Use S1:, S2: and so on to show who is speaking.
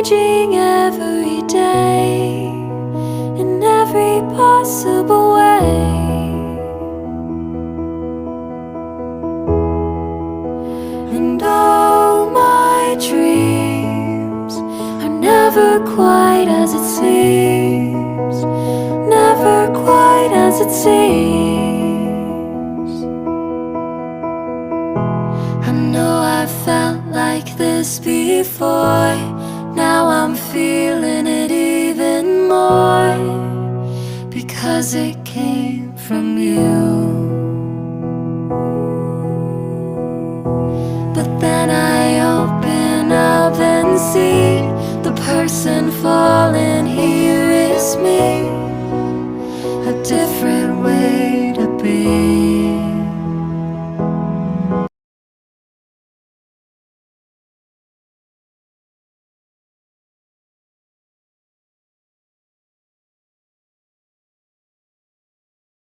S1: changing every day in every possible way. And all my dreams are never quite as it seems, never quite as it seems. I know I've felt like this before, now I'm feeling it even more, because it came from you. But then I open up and see the person falling